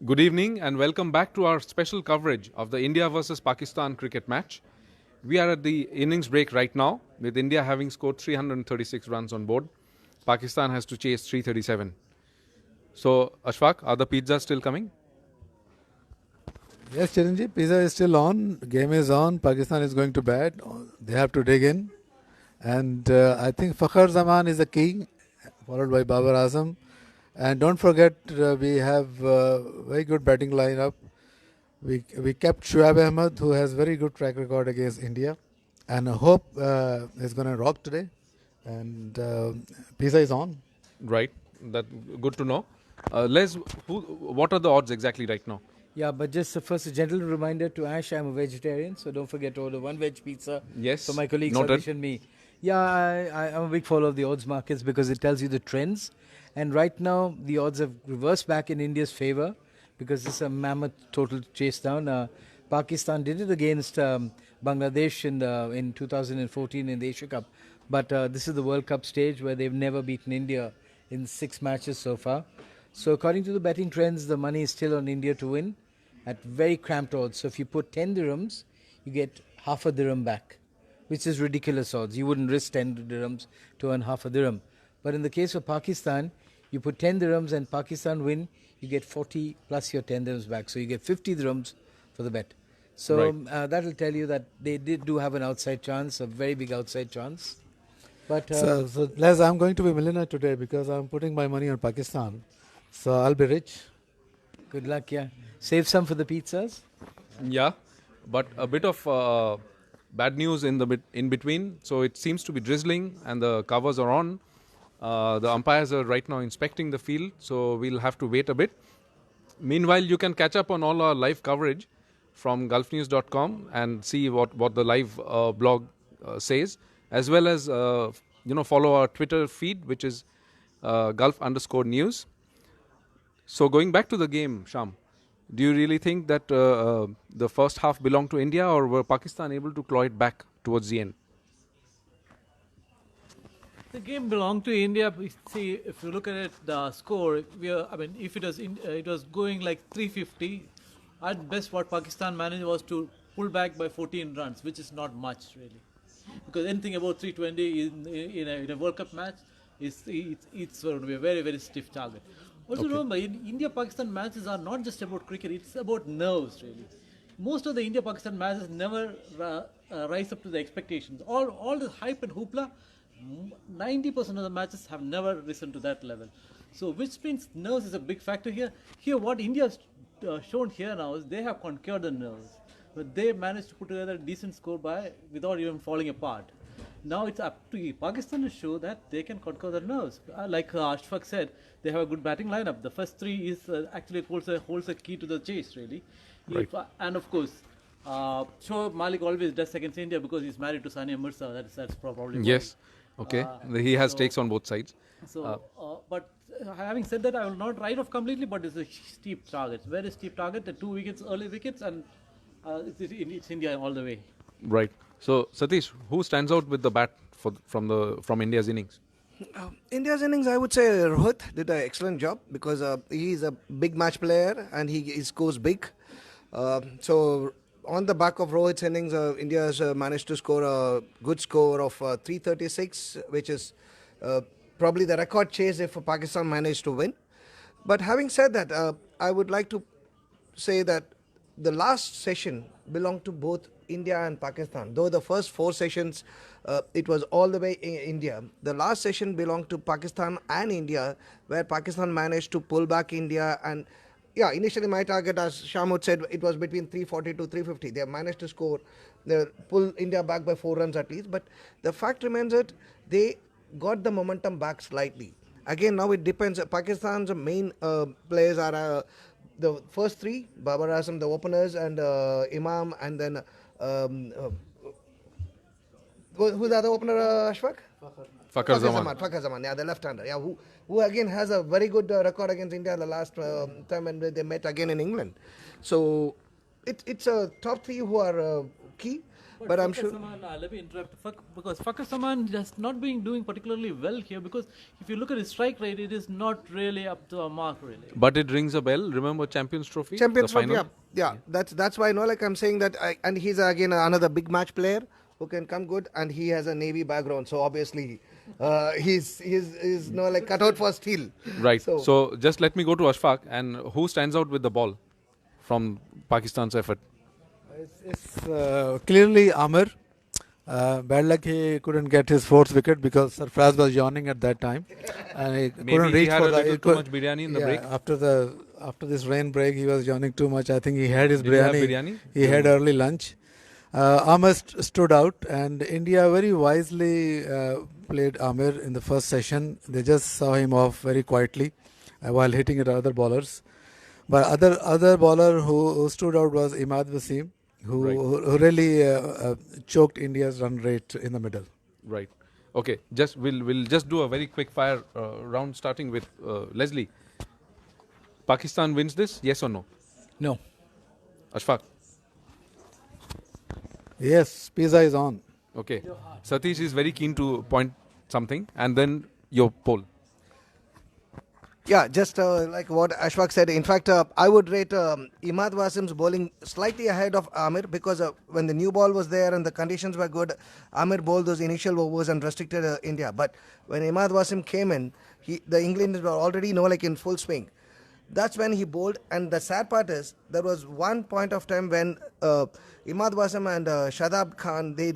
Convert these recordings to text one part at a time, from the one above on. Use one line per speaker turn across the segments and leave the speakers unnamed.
Good evening and welcome back to our special coverage of the India versus Pakistan cricket match. We are at the innings break right now, with India having scored 336 runs on board. Pakistan has to chase 337. So, Ashfaq, are the pizzas still coming?
Yes, Chiranjeev, pizza is still on. Game is on. Pakistan is going to bat. They have to dig in. And I think Fakhar Zaman is the king, followed by Babar Azam. And don't forget, we have very good batting lineup. We kept Shoaib Ahmed, who has very good track record against India. And I hope is going to rock today. And pizza is on.
Right, that good to know. Les, what are the odds exactly right now?
Yeah, but just first a gentle reminder to Ash, I'm a vegetarian, so don't forget to order one veg pizza
Yes,
for my colleague
noted.
Satish and me. Yeah, I'm a big follower of the odds markets because it tells you the trends. And right now, the odds have reversed back in India's favor because this is a mammoth total chase down. Pakistan did it against Bangladesh in 2014 in the Asia Cup. But this is the World Cup stage where they've never beaten India in 6 matches so far. So according to the betting trends, the money is still on India to win at very cramped odds. So if you put 10 dirhams, you get half a dirham back, which is ridiculous odds. You wouldn't risk 10 dirhams to earn half a dirham. But in the case of Pakistan, you put 10 dirhams and Pakistan win, you get 40 plus your 10 dirhams back. So you get 50 dirhams for the bet. So that will tell you that they do have an outside chance, a very big outside chance. But
So, Les, I'm going to be millionaire today because I'm putting my money on Pakistan. So I'll be rich.
good luck, yeah. Save some for the pizzas.
Yeah, but a bit of bad news in between. So it seems to be drizzling and the covers are on. The umpires are right now inspecting the field, so we'll have to wait a bit. Meanwhile, you can catch up on all our live coverage from gulfnews.com and see what the live blog says, as well as follow our Twitter feed, which is Gulf_news. So going back to the game, Sham, do you really think that the first half belonged to India, or were Pakistan able to claw it back towards the end?
The game belonged to India. See, if you look at it, the score, if it was going like 350, at best what Pakistan managed was to pull back by 14 runs, which is not much really. Because anything about 320 in a World Cup match it's going to be a very, very stiff target. Also remember, India-Pakistan matches are not just about cricket, it's about nerves really. Most of the India-Pakistan matches never rise up to the expectations. All the hype and hoopla, 90% of the matches have never risen to that level. So which means nerves is a big factor here. Here what India has shown here now is they have conquered the nerves. But they managed to put together a decent score without even falling apart. Now it's up to Pakistan to show that they can conquer the nerves. Like Ashfaq said, they have a good batting lineup. The first three is actually holds a key to the chase, really.
Right.
And of course, Shoaib Malik always does against India because he's married to Sania Mirza. That's probably
Yes. Okay. He has takes on both sides.
But having said that, I will not write off completely. But it's a steep target, very steep target. The 2 wickets, early wickets, and it's India all the way.
Right. So Satish, who stands out with the bat from India's innings?
India's innings, I would say Rohit did an excellent job because he is a big match player and he scores big. So on the back of Rohit's innings, India has managed to score a good score of 336, which is probably the record chase if Pakistan managed to win. But having said that, I would like to say that the last session belonged to both India and Pakistan. Though the first 4 sessions, it was all the way in India. The last session belonged to Pakistan and India, where Pakistan managed to pull back India. And yeah, initially my target, as Shamud said, it was between 340 to 350. They managed to pull India back by 4 runs at least. But the fact remains that they got the momentum back slightly. Again, now it depends. Pakistan's main players are the first 3, Babar Azam, the openers, and Imam, and then who's the other opener, Ashfaq?
Fakhar Zaman.
Fakhar Zaman, yeah, the left-hander, yeah, who again has a very good record against India the last time when they met again in England. So it's a top 3 who are key. But I'm sure.
Let me interrupt. Because Fakhar Zaman has not been doing particularly well here. Because if you look at his strike rate, it is not really up to our mark, really.
But it rings a bell. Remember Champions Trophy?
Champions
the
Trophy,
final?
yeah. That's why, like I'm saying that, and he's again another big match player who can come good, and he has a Navy background, so obviously he's like cut out for steel.
Right. So just let me go to Ashfaq. And who stands out with the ball from Pakistan's effort?
It's clearly Amir. Bad luck he couldn't get his fourth wicket because Sarfraz was yawning at that time, and he couldn't
Maybe he
reach
had
for
a
the.
little too much biryani in the break.
After this rain break, he was yawning too much. I think he had his
Did he have
biryani.
biryani?
He had early lunch. Amir stood out, and India very wisely played Amir in the first session. They just saw him off very quietly while hitting at other bowlers. But other bowler who stood out was Imad Wasim, who really choked India's run rate in the middle.
Right. Okay. We'll just do a very quick fire round, starting with Leslie. Pakistan wins this? Yes or no?
No.
Ashfaq.
Yes, pizza is on.
Okay. Satish is very keen to point something, and then your poll.
Yeah, just like what Ashfaq said. In fact, I would rate Imad Wasim's bowling slightly ahead of Amir because when the new ball was there and the conditions were good, Amir bowled those initial overs and restricted India. But when Imad Wasim came in, the England were already like in full swing. That's when he bowled, and the sad part is there was one point of time when Imad Wasim and Shadab Khan, they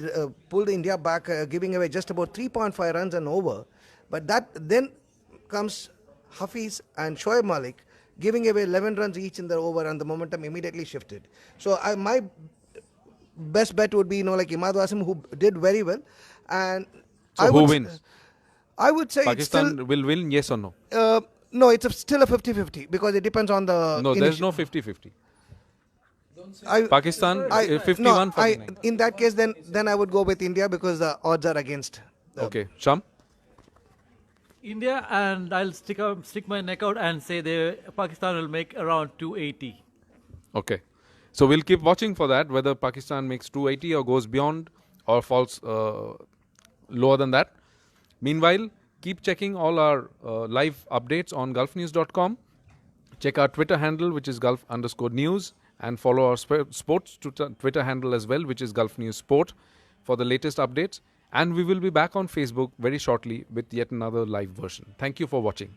pulled India back, giving away just about 3.5 runs and over. But that then comes Hafiz and Shoaib Malik giving away 11 runs each in the over, and the momentum immediately shifted. So my best bet would be like Imad Wasim, who did very well. And
So who wins?
I would say
Pakistan will win, yes or no?
no, it's still a 50-50 because it depends on the.
No, there's no 50-50. Pakistan 51-49.
In that case, then I would go with India because the odds are against.
Okay, Sham.
India, and I'll stick my neck out and say Pakistan will make around 280.
Okay, so we'll keep watching for that, whether Pakistan makes 280 or goes beyond or falls lower than that. Meanwhile, keep checking all our live updates on gulfnews.com. Check our Twitter handle, which is Gulf_news, and follow our sports Twitter handle as well, which is Gulf News Sport, for the latest updates. And we will be back on Facebook very shortly with yet another live version. Thank you for watching.